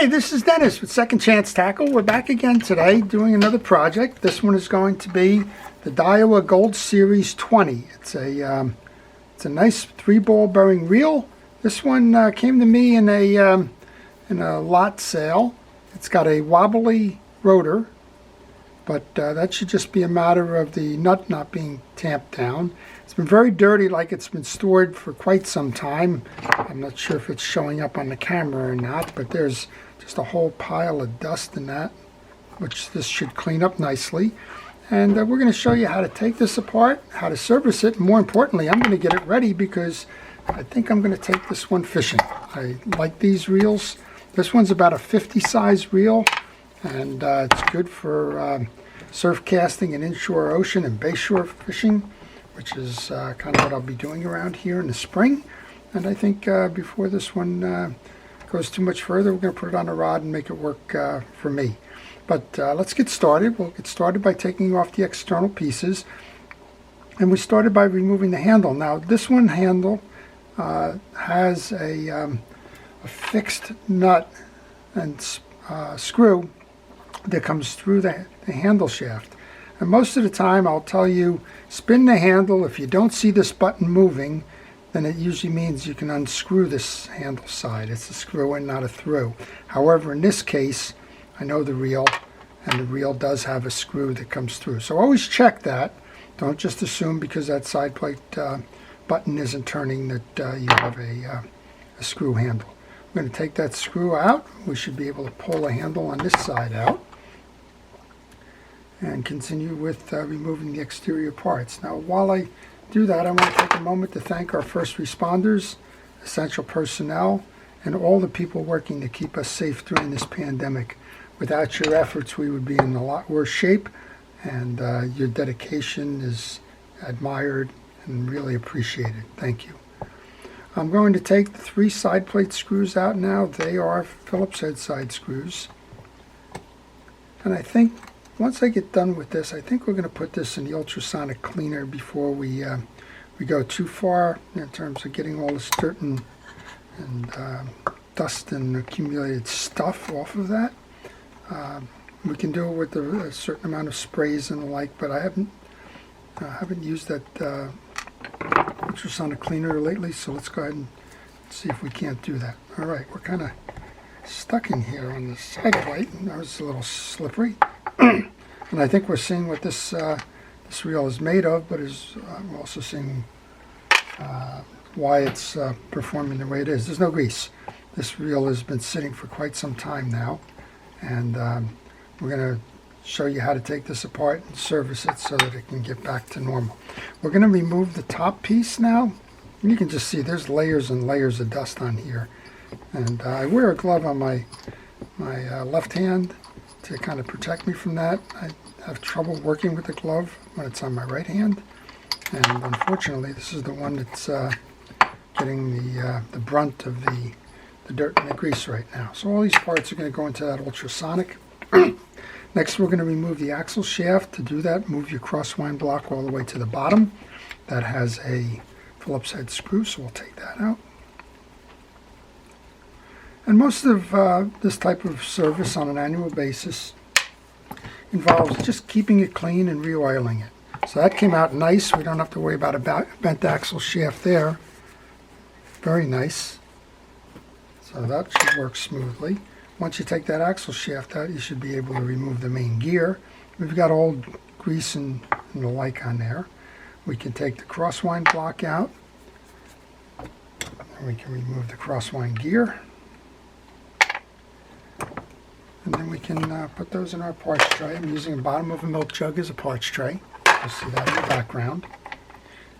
Hi, this is Dennis with Second Chance Tackle. We're back again today doing another project. This one is going to be the Daiwa Gold Series 20. It's a nice 3-ball bearing reel. This one came to me in a lot sale. It's got a wobbly rotor, but that should just be a matter of the nut not being tamped down. It's been very dirty, like it's been stored for quite some time. I'm not sure if it's showing up on the camera or not, but there's just a whole pile of dust in that, which this should clean up nicely. And we're going to show you how to take this apart, how to service it, and more importantly, I'm going to get it ready because I think I'm going to take this one fishing. I like these reels. This one's about a 50 size reel, and it's good for surf casting in inshore ocean and bayshore fishing, which is kind of what I'll be doing around here in the spring. And I think before this one goes too much further, we're going to put it on a rod and make it work for me. But let's get started. We'll get started by taking off the external pieces. And we started by removing the handle. Now this one handle has a fixed nut and screw that comes through the handle shaft. And most of the time I'll tell you, spin the handle. If you don't see this button moving, then it usually means you can unscrew this handle side. It's a screw in, not a through. However, in this case, I know the reel, and the reel does have a screw that comes through. So always check that. Don't just assume because that side plate button isn't turning that you have a screw handle. I'm going to take that screw out. We should be able to pull the handle on this side out and continue with removing the exterior parts. Now while I do that, I want to take a moment to thank our first responders, essential personnel, and all the people working to keep us safe during this pandemic. Without your efforts, we would be in a lot worse shape, and your dedication is admired and really appreciated. Thank you. I'm going to take the 3 side plate screws out now. They are Phillips head side screws. And I think once I get done with this, I think we're going to put this in the ultrasonic cleaner before we go too far in terms of getting all this dirt and dust and accumulated stuff off of that. We can do it with a certain amount of sprays and the like, but I haven't used that ultrasonic cleaner lately, so let's go ahead and see if we can't do that. All right, we're kind of stuck in here on the side plate, and that was a little slippery. And I think we're seeing what this reel is made of, but we're also seeing why it's performing the way it is. There's no grease. This reel has been sitting for quite some time now, and we're going to show you how to take this apart and service it so that it can get back to normal. We're going to remove the top piece now. You can just see there's layers and layers of dust on here. And I wear a glove on my left hand to kind of protect me from that. I have trouble working with the glove when it's on my right hand. And unfortunately, this is the one that's getting the brunt of the dirt and the grease right now. So all these parts are going to go into that ultrasonic. Next, we're going to remove the axle shaft. To do that, move your crosswind block all the way to the bottom. That has a Phillips head screw, so we'll take that out. And most of this type of service on an annual basis involves just keeping it clean and re-oiling it. So that came out nice. We don't have to worry about a bent axle shaft there. Very nice. So that should work smoothly. Once you take that axle shaft out, you should be able to remove the main gear. We've got old grease and the like on there. We can take the crosswind block out. And we can remove the crosswind gear. And then we can put those in our parts tray. I'm using the bottom of a milk jug as a parts tray. You'll see that in the background.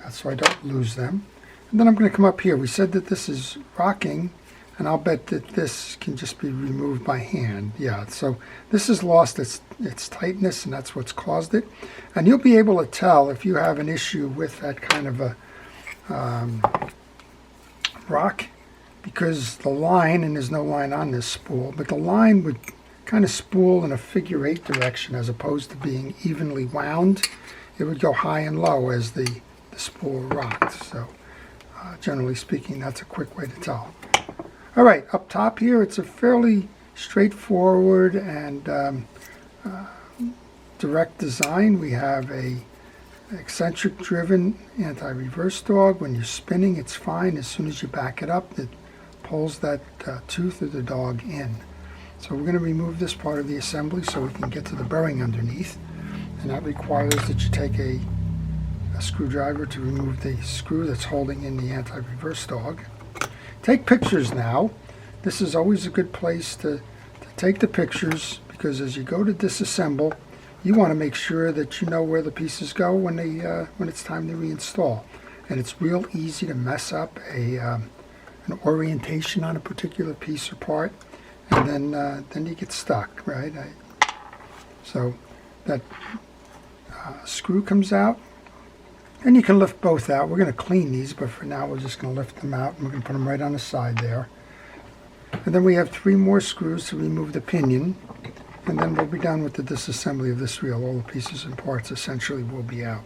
That's so I don't lose them. And then I'm going to come up here. We said that this is rocking, and I'll bet that this can just be removed by hand. Yeah, so this has lost its tightness, and that's what's caused it. And you'll be able to tell if you have an issue with that kind of a rock, because the line, and there's no line on this spool, but the line would kind of spool in a figure-8 direction as opposed to being evenly wound. It would go high and low as the spool rocked. So generally speaking, that's a quick way to tell. All right, up top here, it's a fairly straightforward and direct design. We have a eccentric driven anti-reverse dog. When you're spinning, it's fine. As soon as you back it up, it pulls that tooth of the dog in. So we're going to remove this part of the assembly so we can get to the bearing underneath, and that requires that you take a screwdriver to remove the screw that's holding in the anti-reverse dog. Take pictures now. This is always a good place to take the pictures, because as you go to disassemble, you want to make sure that you know where the pieces go when it's time to reinstall. And it's real easy to mess up an orientation on a particular piece or part, and then you get stuck, right? So that screw comes out, and you can lift both out. We're going to clean these, but for now we're just going to lift them out, and we're going to put them right on the side there. And then we have 3 more screws to remove the pinion, and then we'll be done with the disassembly of this reel. All the pieces and parts essentially will be out.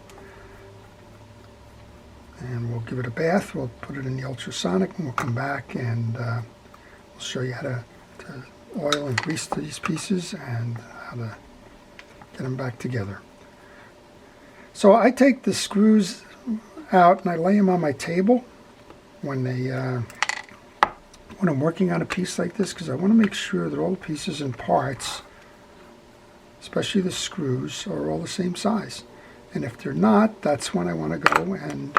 And we'll give it a bath. We'll put it in the ultrasonic, and we'll come back and we'll show you how to oil and grease these pieces and how to get them back together. So I take the screws out and I lay them on my table when I'm working on a piece like this, because I want to make sure that all the pieces and parts, especially the screws, are all the same size. And if they're not, that's when I want to go and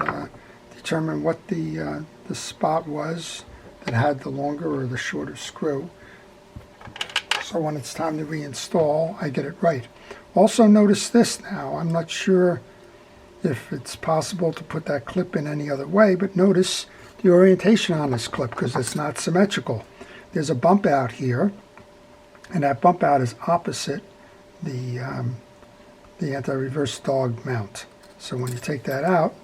determine what the spot was that had the longer or the shorter screw. So when it's time to reinstall, I get it right. Also notice this now. I'm not sure if it's possible to put that clip in any other way, but notice the orientation on this clip, because it's not symmetrical. There's a bump out here, and that bump out is opposite the anti-reverse dog mount. So when you take that out,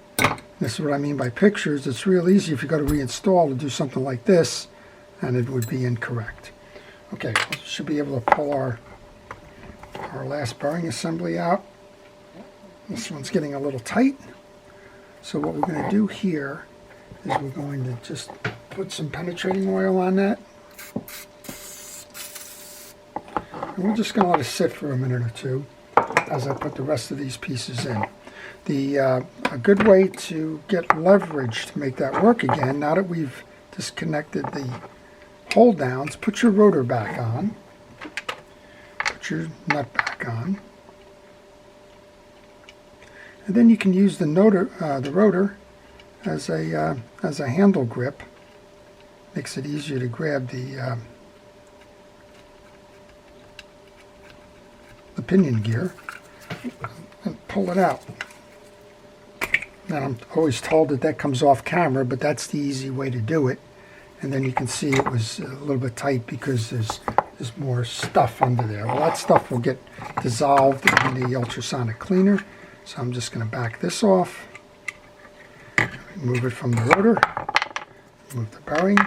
this is what I mean by pictures. It's real easy if you go to reinstall to do something like this, and it would be incorrect. Okay, we should be able to pull our last bearing assembly out. This one's getting a little tight. So what we're going to do here is we're going to just put some penetrating oil on that. And we're just going to let it sit for a minute or two as I put the rest of these pieces in. A good way to get leverage to make that work again, now that we've disconnected the hold downs, put your rotor back on. Put your nut back on. And then you can use the rotor as a handle grip. Makes it easier to grab the pinion gear and pull it out. Now I'm always told that comes off camera, but that's the easy way to do it. And then you can see it was a little bit tight because there's more stuff under there. Well, that stuff will get dissolved in the ultrasonic cleaner. So I'm just going to back this off, remove it from the rotor, remove the bearing,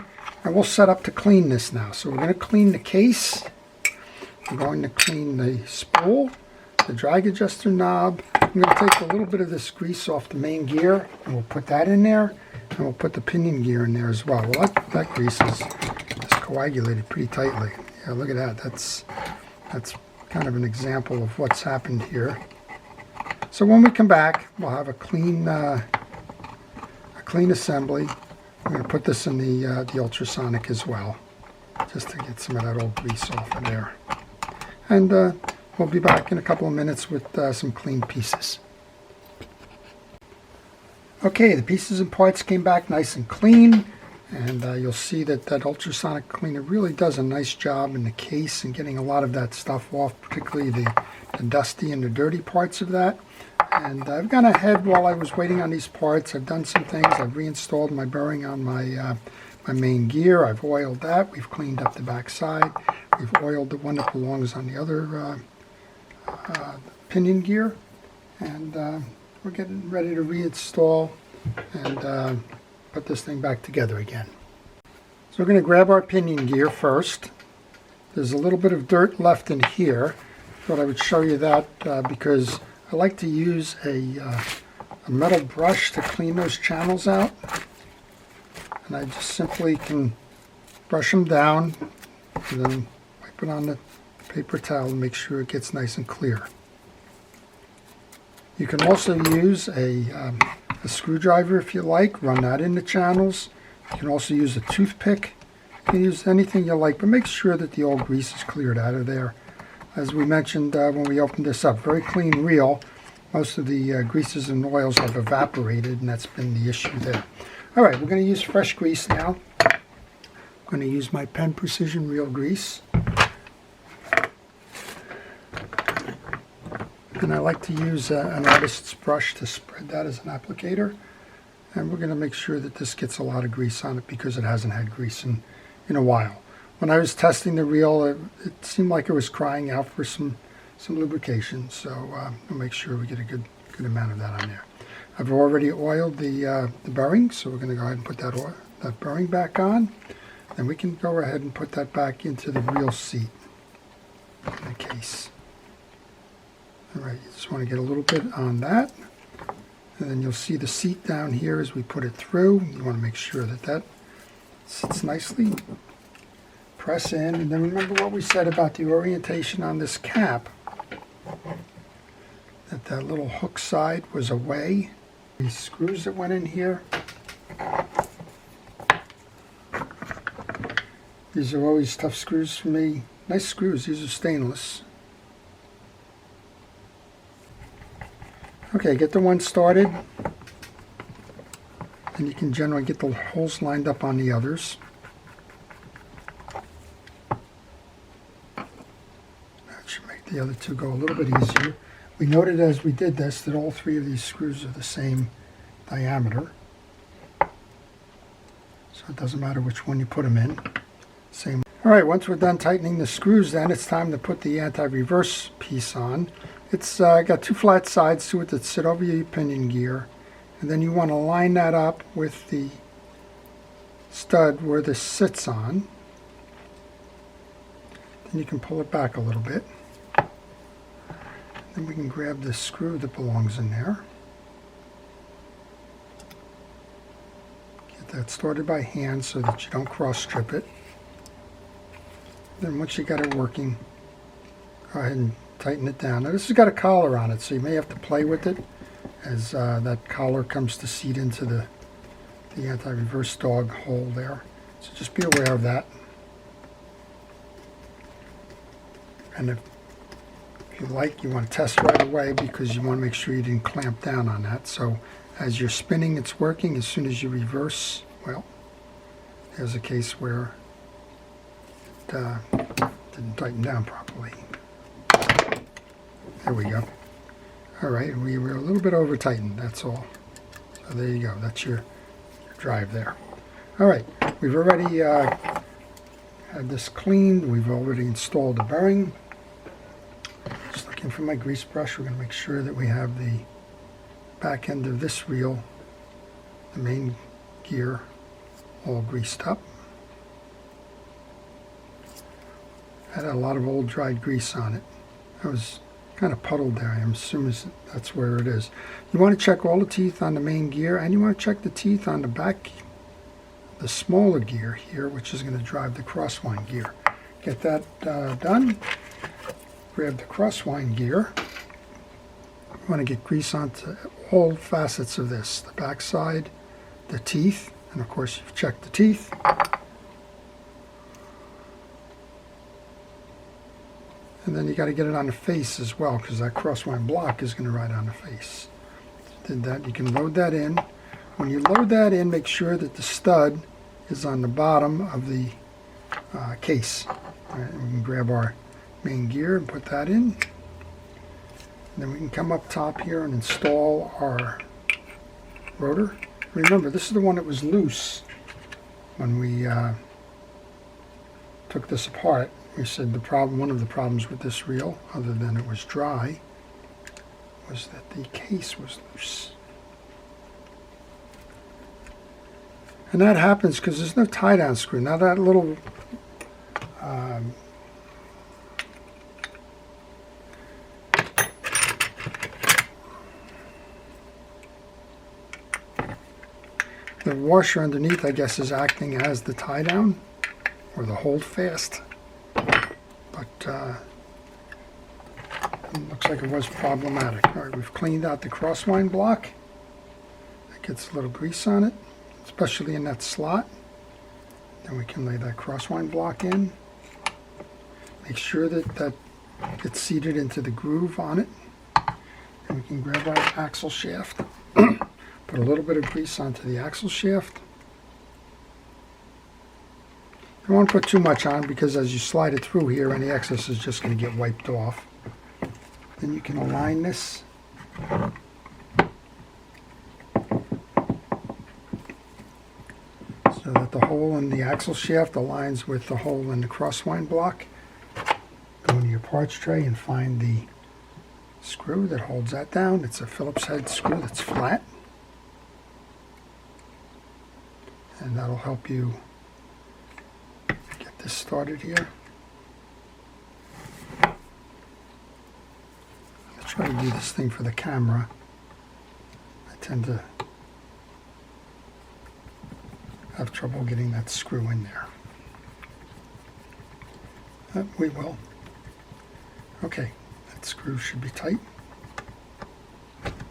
and we'll set up to clean this now. So we're going to clean the case, we're going to clean the spool, the drag adjuster knob. I'm going to take a little bit of this grease off the main gear, and we'll put that in there, and we'll put the pinion gear in there as well. Well, that grease is coagulated pretty tightly. Yeah, look at that. That's kind of an example of what's happened here. So when we come back, we'll have a clean assembly. I'm going to put this in the ultrasonic as well, just to get some of that old grease off of there. And we'll be back in a couple of minutes with some clean pieces. Okay, the pieces and parts came back nice and clean, and you'll see that ultrasonic cleaner really does a nice job in the case and getting a lot of that stuff off, particularly the dusty and the dirty parts of that. And I've gone ahead while I was waiting on these parts. I've done some things. I've reinstalled my bearing on my main gear. I've oiled that. We've cleaned up the back side. We've oiled the one that belongs on the other pinion gear. And we're getting ready to reinstall and put this thing back together again. So we're going to grab our pinion gear first. There's a little bit of dirt left in here. Thought I would show you that because I like to use a metal brush to clean those channels out. And I just simply can brush them down and then wipe it on the paper towel and make sure it gets nice and clear. You can also use a screwdriver if you like, run that in the channels. You can also use a toothpick. You can use anything you like, but make sure that the old grease is cleared out of there. As we mentioned when we opened this up, very clean reel. Most of the greases and oils have evaporated, and that's been the issue there. All right, we're going to use fresh grease now. I'm going to use my Penn Precision Reel Grease. And I like to use an artist's brush to spread that as an applicator. And we're going to make sure that this gets a lot of grease on it because it hasn't had grease in a while. When I was testing the reel, it seemed like it was crying out for some lubrication. So we'll make sure we get a good amount of that on there. I've already oiled the bearing, so we're going to go ahead and put that bearing back on. Then we can go ahead and put that back into the reel seat in the case. All right, you just want to get a little bit on that. And then you'll see the seat down here as we put it through. You want to make sure that that sits nicely. Press in, and then remember what we said about the orientation on this cap. That little hook side was away. These screws that went in here. These are always tough screws for me. Nice screws, these are stainless. Okay, get the one started. And you can generally get the holes lined up on the others. That should make the other two go a little bit easier. We noted as we did this that all three of these screws are the same diameter. So it doesn't matter which one you put them in. Same. All right, once we're done tightening the screws, then it's time to put the anti-reverse piece on. It's got two flat sides to it that sit over your pinion gear. And then you want to line that up with the stud where this sits on. Then you can pull it back a little bit. Then we can grab the screw that belongs in there. Get that started by hand so that you don't cross-strip it. Then once you got it working, go ahead and tighten it down. Now this has got a collar on it, so you may have to play with it as that collar comes to seat into the anti-reverse dog hole there. So just be aware of that. And if you like, you want to test right away because you want to make sure you didn't clamp down on that. So as you're spinning, it's working. As soon as you reverse, well, there's a case where it didn't tighten down properly. There we go. All right, we were a little bit over tightened, that's all. So there you go, that's your drive there. All right, we've already had this cleaned. We've already installed the bearing. Just looking for my grease brush. We're going to make sure that we have the back end of this reel, the main gear, all greased up. Had a lot of old dried grease on it. It was kind of puddled there. I'm assuming that's where it is. You want to check all the teeth on the main gear, and you want to check the teeth on the back, the smaller gear here, which is going to drive the crosswind gear. Get that done. Grab the crosswind gear. You want to get grease onto all facets of this, the back side, the teeth, and of course you've checked the teeth. And then you got to get it on the face as well, because that crosswind block is going to ride on the face. Did that? You can load that in. When you load that in, make sure that the stud is on the bottom of the case. All right, we can grab our main gear and put that in. And then we can come up top here and install our rotor. Remember, this is the one that was loose when we took this apart. We said one of the problems with this reel, other than it was dry, was that the case was loose. And that happens because there's no tie-down screw. Now that little the washer underneath, I guess, is acting as the tie-down or the hold fast. But but it looks like it was problematic. All right, we've cleaned out the crosswind block. That gets a little grease on it, especially in that slot. Then we can lay that crosswind block in. Make sure that that gets seated into the groove on it. And we can grab our axle shaft, put a little bit of grease onto the axle shaft. You don't want to put too much on, because as you slide it through here, any excess is just going to get wiped off. Then you can align this. So that the hole in the axle shaft aligns with the hole in the crosswind block. Go into your parts tray and find the screw that holds that down. It's a Phillips head screw that's flat. And that'll help you get this started here. I'll try to do this thing for the camera. I tend to have trouble getting that screw in there. We will. Okay, that screw should be tight.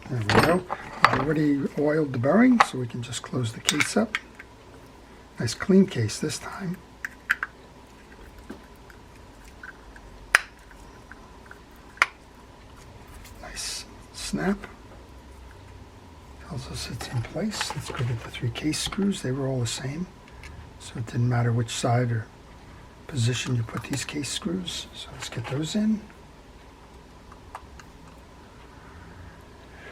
There we go. I've already oiled the bearing, so we can just close the case up. Nice clean case this time. Nice snap. Tells us it's in place. Let's go get the 3 case screws. They were all the same, so it didn't matter which side or position you put these case screws. So let's get those in.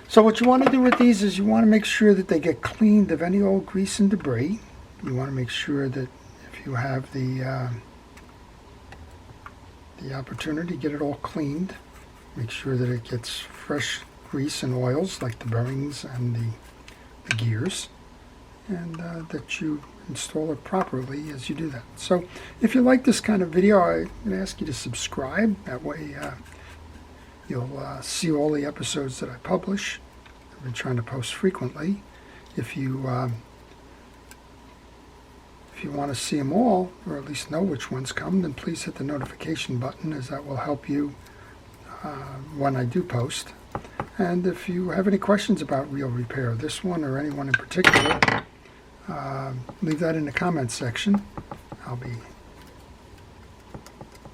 So what you want to do with these is you want to make sure that they get cleaned of any old grease and debris. You want to make sure that if you have the opportunity, get it all cleaned. Make sure that it gets fresh grease and oils like the bearings and the gears, and that you install it properly as you do that. So if you like this kind of video, I'm going to ask you to subscribe. That way you'll see all the episodes that I publish. I've been trying to post frequently. If you want to see them all, or at least know which ones come, then please hit the notification button, as that will help you when I do post. And if you have any questions about wheel repair, this one or anyone in particular, leave that in the comments section. I'll be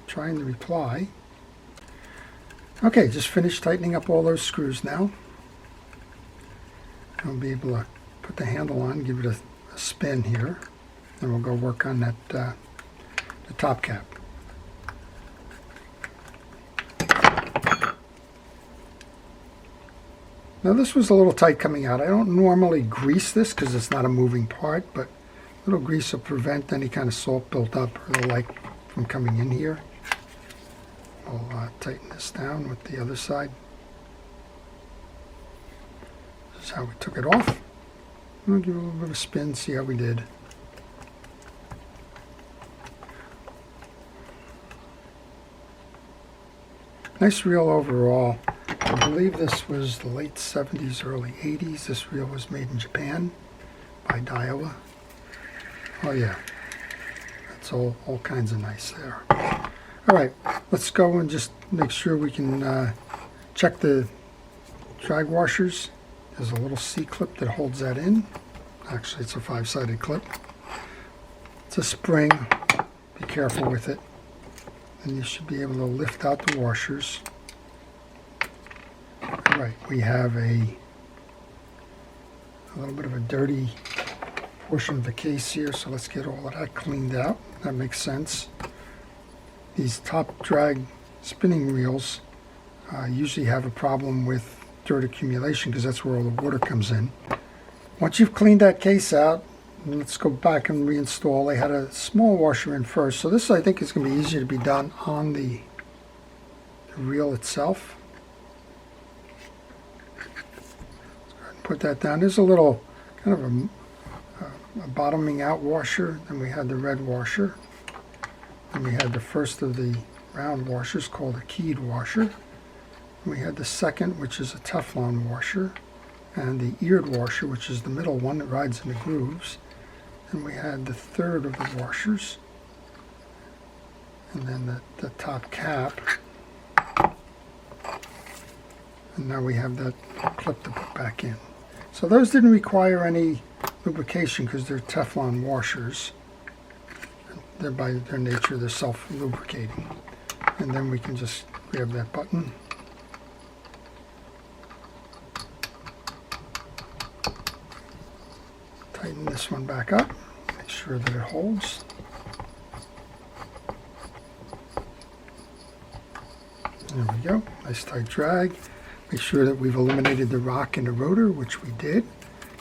trying to reply. Okay, just finished tightening up all those screws now. I'll be able to put the handle on, give it a spin here, and we'll go work on that the top cap. Now this was a little tight coming out. I don't normally grease this because it's not a moving part, but a little grease will prevent any kind of salt built up or the like from coming in here. I'll tighten this down with the other side. This is how we took it off. We'll give it a little bit of a spin, see how we did. Nice reel overall. I believe this was the late 70s, early 80s. This reel was made in Japan by Daiwa. Oh yeah, that's all kinds of nice there. All right, let's go and just make sure we can check the drag washers. There's a little C-clip that holds that in. Actually, it's a 5-sided clip. It's a spring. Be careful with it. And you should be able to lift out the washers. All right, we have a little bit of a dirty portion of the case here, so let's get all of that cleaned out. That makes sense. These top drag spinning reels usually have a problem with dirt accumulation because that's where all the water comes in. Once you've cleaned that case out, let's go back and reinstall. I had a small washer in first, so this I think is going to be easier to be done on the reel itself. Let's go ahead and put that down. There's a little kind of a bottoming out washer. Then we had the red washer. Then we had the first of the round washers called a keyed washer. We had the second, which is a Teflon washer, and the eared washer, which is the middle one that rides in the grooves. And we had the third of the washers, and then the top cap. And now we have that clip to put back in. So those didn't require any lubrication because they're Teflon washers. They're by their nature, they're self-lubricating. And then we can just grab that button. Tighten this one back up, make sure that it holds. There we go, nice tight drag. Make sure that we've eliminated the rock in the rotor, which we did.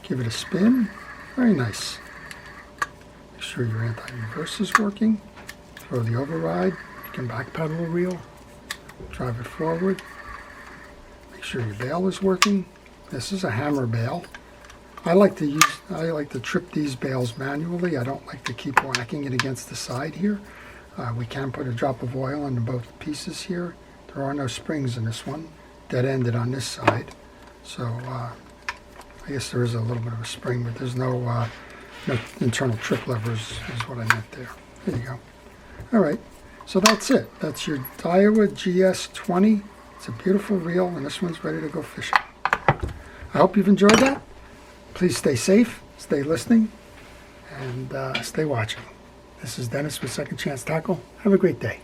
Give it a spin, very nice. Make sure your anti-reverse is working. Throw the override, you can backpedal the wheel, drive it forward. Make sure your bail is working. This is a hammer bail. I like to trip these bails manually. I don't like to keep whacking it against the side here. We can put a drop of oil on both pieces here. There are no springs in this one. Dead-ended on this side. So I guess there is a little bit of a spring, but there's no internal trip levers is what I meant there. There you go. All right, so that's it. That's your Daiwa GS20. It's a beautiful reel, and this one's ready to go fishing. I hope you've enjoyed that. Please stay safe, stay listening, and stay watching. This is Dennis with Second Chance Tackle. Have a great day.